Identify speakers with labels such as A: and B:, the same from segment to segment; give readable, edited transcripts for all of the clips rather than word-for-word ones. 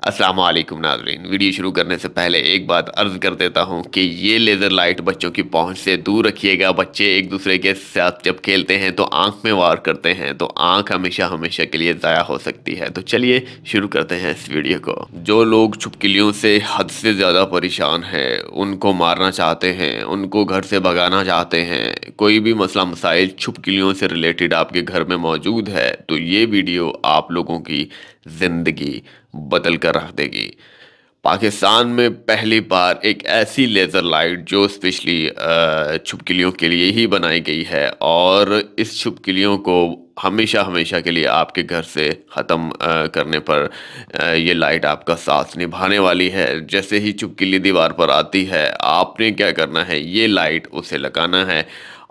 A: अस्सलाम वालेकुम नाज़रीन। वीडियो शुरू करने से पहले एक बात अर्ज कर देता हूँ कि ये लेज़र लाइट बच्चों की पहुँच से दूर रखिएगा। बच्चे एक दूसरे के साथ जब खेलते हैं तो आंख में वार करते हैं, तो आंख हमेशा हमेशा के लिए ज़ाया हो सकती है। तो चलिए शुरू करते हैं इस वीडियो को। जो लोग छुपकलियों से हद से ज़्यादा परेशान हैं, उनको मारना चाहते हैं, उनको घर से भगाना चाहते हैं, कोई भी मसला मसाइल छुपकलियों से रिलेटेड आपके घर में मौजूद है, तो ये वीडियो आप लोगों की ज़िंदगी बदल कर रख देगी। पाकिस्तान में पहली बार एक ऐसी लेज़र लाइट जो स्पेशली छुपकलियों के लिए ही बनाई गई है, और इस छुपकलियों को हमेशा हमेशा के लिए आपके घर से ख़त्म करने पर ये लाइट आपका साथ निभाने वाली है। जैसे ही छुपकली दीवार पर आती है, आपने क्या करना है, ये लाइट उसे लगाना है,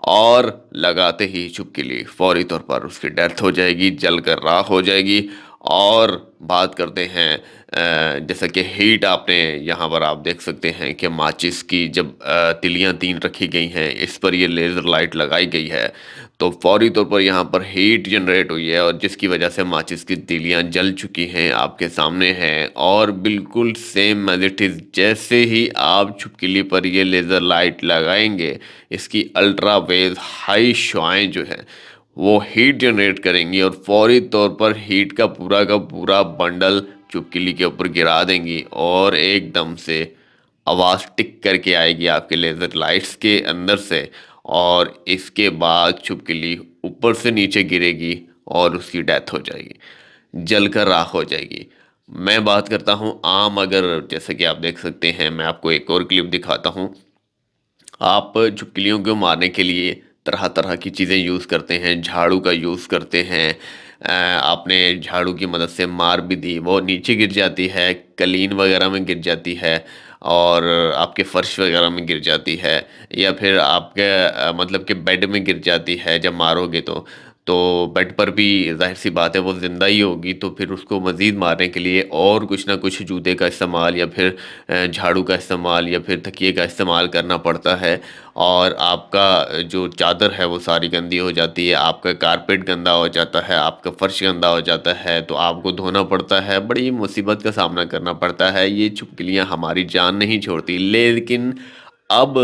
A: और लगाते ही छुपकली फौरी तौर पर उसकी डेथ हो जाएगी, जल कर राख हो जाएगी। और बात करते हैं जैसा कि हीट, आपने यहाँ पर आप देख सकते हैं कि माचिस की जब तिलियाँ 3 रखी गई हैं, इस पर ये लेज़र लाइट लगाई गई है, तो फौरी तौर पर यहाँ पर हीट जनरेट हुई है, और जिसकी वजह से माचिस की तिलियाँ जल चुकी हैं, आपके सामने हैं। और बिल्कुल सेम एज इट इज़, जैसे ही आप छुपकली पर ये लेज़र लाइट लगाएंगे, इसकी अल्ट्रा वेव हाई शुआएँ जो है वो हीट जनरेट करेंगी, और फौरी तौर पर हीट का पूरा बंडल चुपकिली के ऊपर गिरा देंगी, और एकदम से आवाज़ टिक करके आएगी आपके लेज़र लाइट्स के अंदर से। और इसके बाद चुपकिली ऊपर से नीचे गिरेगी और उसकी डेथ हो जाएगी, जलकर राख हो जाएगी। मैं बात करता हूँ आम, अगर जैसे कि आप देख सकते हैं, मैं आपको एक और क्लिप दिखाता हूँ। आप छुपकलियों को मारने के लिए तरह तरह की चीज़ें यूज़ करते हैं, झाड़ू का यूज़ करते हैं। आपने झाड़ू की मदद से मार भी दी, वो नीचे गिर जाती है, कलीन वगैरह में गिर जाती है, और आपके फर्श वगैरह में गिर जाती है, या फिर आपके मतलब कि बेड में गिर जाती है जब मारोगे तो बेड पर भी जाहिर सी बात है वो ज़िंदा ही होगी, तो फिर उसको मज़ीद मारने के लिए और कुछ ना कुछ जूते का इस्तेमाल, या फिर झाड़ू का इस्तेमाल, या फिर तकिए का इस्तेमाल करना पड़ता है। और आपका जो चादर है वो सारी गंदी हो जाती है, आपका कारपेट गंदा हो जाता है, आपका फर्श गंदा हो जाता है, तो आपको धोना पड़ता है, बड़ी मुसीबत का सामना करना पड़ता है। ये छुपकलियाँ हमारी जान नहीं छोड़ती, लेकिन अब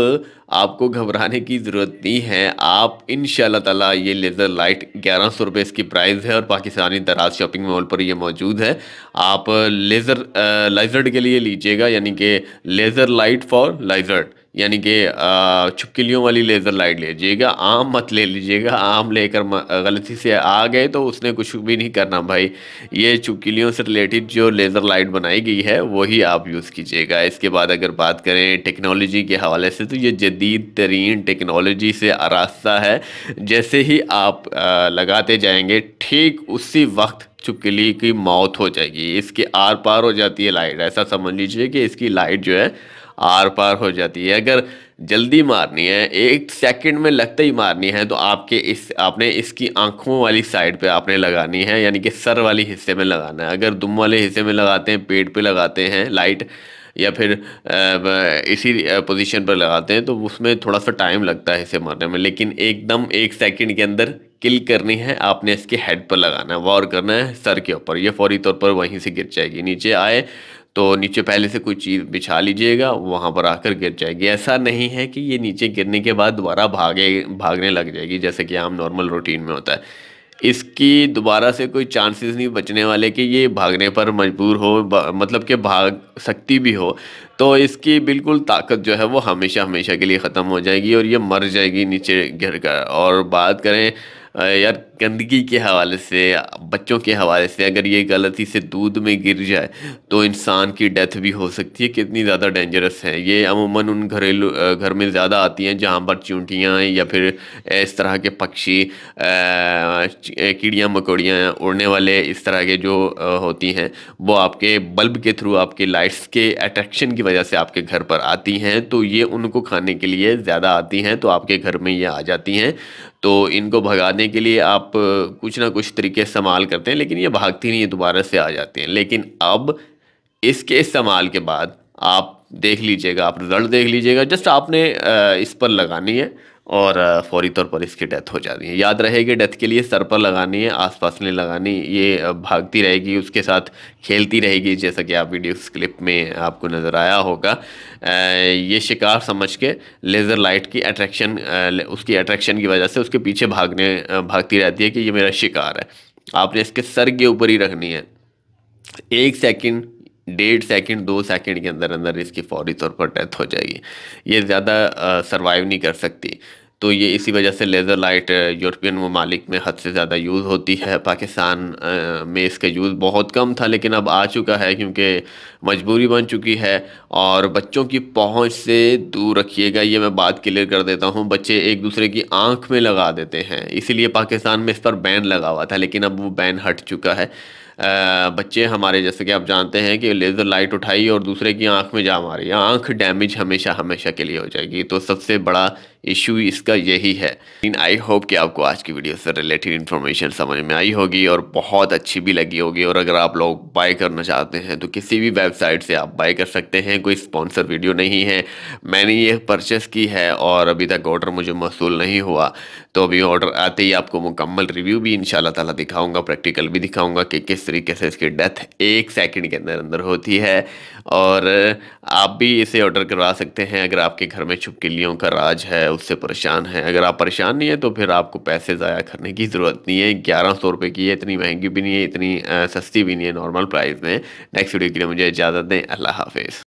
A: आपको घबराने की ज़रूरत नहीं है। आप इंशाल्लाह ताला, ये लेज़र लाइट 1100 रुपये इसकी प्राइस है, और पाकिस्तानी दराज शॉपिंग मॉल पर ये मौजूद है। आप लेज़र लाइजर्ड के लिए लीजिएगा, यानी कि लेज़र लाइट फॉर लाइजर्ड, यानी कि छुपकलियों वाली लेज़र लाइट लीजिएगा, आम मत ले लीजिएगा। आम लेकर गलती से आ गए तो उसने कुछ भी नहीं करना भाई। ये छुपकलियों से रिलेटेड जो लेज़र लाइट बनाई गई है वही आप यूज़ कीजिएगा। इसके बाद अगर बात करें टेक्नोलॉजी के हवाले से, तो ये जदीद तरीन टेक्नोलॉजी से आरास्ता है। जैसे ही आप लगाते जाएंगे, ठीक उसी वक्त छुपकली की मौत हो जाएगी, इसके आर पार हो जाती है लाइट। ऐसा समझ लीजिए कि इसकी लाइट जो है आर पार हो जाती है। अगर जल्दी मारनी है, 1 सेकंड में लगते ही मारनी है, तो आपने इसकी आंखों वाली साइड पे आपने लगानी है, यानी कि सर वाली हिस्से में लगाना है। अगर दुम वाले हिस्से में लगाते हैं, पेट पे लगाते हैं लाइट, या फिर इसी पोजीशन पर लगाते हैं, तो उसमें थोड़ा सा टाइम लगता है इसे मारने में, लेकिन एकदम 1 सेकंड के अंदर किल करनी है। आपने इसके हेड पर लगाना है, वार करना है सर के ऊपर, ये फौरी तौर पर वहीं से गिर जाएगी। नीचे आए तो नीचे पहले से कोई चीज़ बिछा लीजिएगा, वहाँ पर आकर गिर जाएगी। ऐसा नहीं है कि ये नीचे गिरने के बाद दोबारा भागने लग जाएगी, जैसे कि आम नॉर्मल रूटीन में होता है। इसकी दोबारा से कोई चांसेस नहीं बचने वाले कि ये भागने पर मजबूर हो, मतलब कि भाग सकती भी हो, तो इसकी बिल्कुल ताकत जो है वो हमेशा हमेशा के लिए ख़त्म हो जाएगी, और ये मर जाएगी नीचे गिर कर। और बात करें यार गंदगी के हवाले से, बच्चों के हवाले से, अगर ये गलती से दूध में गिर जाए तो इंसान की डेथ भी हो सकती है। कितनी ज़्यादा डेंजरस है ये। अमूमन उन घरेलू घर में ज़्यादा आती हैं जहाँ पर चूंटियाँ या फिर इस तरह के पक्षी, कीड़ियाँ मकोड़ियाँ, उड़ने वाले इस तरह के जो होती हैं, वो आपके बल्ब के थ्रू, आपके लाइट्स के अट्रैक्शन की वजह से आपके घर पर आती हैं, तो ये उनको खाने के लिए ज़्यादा आती हैं, तो आपके घर में ये आ जाती हैं। तो इनको भगाने के लिए आप कुछ ना कुछ तरीके इस्तेमाल करते हैं, लेकिन ये भागती नहीं है, दोबारा से आ जाती हैं। लेकिन अब इसके इस्तेमाल के बाद आप देख लीजिएगा, आप रिज़ल्ट देख लीजिएगा। जस्ट आपने इस पर लगानी है, और फौरी तौर पर इसकी डेथ हो जाती है। याद रहे कि डेथ के लिए सर पर लगानी है, आसपास नहीं लगानी। ये भागती रहेगी, उसके साथ खेलती रहेगी, जैसा कि आप वीडियो क्लिप में आपको नज़र आया होगा। ये शिकार समझ के लेज़र लाइट की अट्रैक्शन, उसकी अट्रैक्शन की वजह से उसके पीछे भागती रहती है कि ये मेरा शिकार है। आपने इसके सर के ऊपर ही रखनी है। 1 सेकंड, 1.5 सेकंड, 2 सेकंड के अंदर अंदर इसकी फौरी तौर पर डेथ हो जाएगी। ये ज़्यादा सरवाइव नहीं कर सकती। तो ये इसी वजह से लेज़र लाइट यूरोपियन ममालिक में हद से ज़्यादा यूज़ होती है। पाकिस्तान में इसका यूज़ बहुत कम था, लेकिन अब आ चुका है क्योंकि मजबूरी बन चुकी है। और बच्चों की पहुंच से दूर रखिएगा, ये मैं बात क्लियर कर देता हूँ। बच्चे एक दूसरे की आंख में लगा देते हैं, इसीलिए पाकिस्तान में इस पर बैन लगा हुआ था, लेकिन अब वो बैन हट चुका है। बच्चे हमारे, जैसे कि आप जानते हैं कि लेज़र लाइट उठाई और दूसरे की आंख में जा मारी, आंख डैमेज हमेशा हमेशा के लिए हो जाएगी। तो सबसे बड़ा इशू इसका यही है। आई होप कि आपको आज की वीडियो से रिलेटेड इन्फॉर्मेशन समझ में आई होगी और बहुत अच्छी भी लगी होगी। और अगर आप लोग बाय करना चाहते हैं तो किसी भी वेबसाइट से आप बाय कर सकते हैं, कोई स्पॉन्सर वीडियो नहीं है। मैंने ये परचेस की है और अभी तक ऑर्डर मुझे मौसूल नहीं हुआ। तो अभी ऑर्डर आते ही आपको मुकम्मल रिव्यू भी इंशाल्लाह ताला दिखाऊंगा, प्रैक्टिकल भी दिखाऊंगा कि किस तरीके से इसकी डेथ 1 सेकंड के अंदर अंदर होती है। और आप भी इसे ऑर्डर करवा सकते हैं अगर आपके घर में छिपकलियों का राज है, उससे परेशान है। अगर आप परेशान नहीं है तो फिर आपको पैसे ज़ाया करने की ज़रूरत नहीं है। 1100 रुपये की है, इतनी महंगी भी नहीं है, इतनी सस्ती भी नहीं है, नॉर्मल प्राइस में। नेक्स्ट वीडियो के लिए मुझे इजाज़त दें। अल्लाह हाफिज़।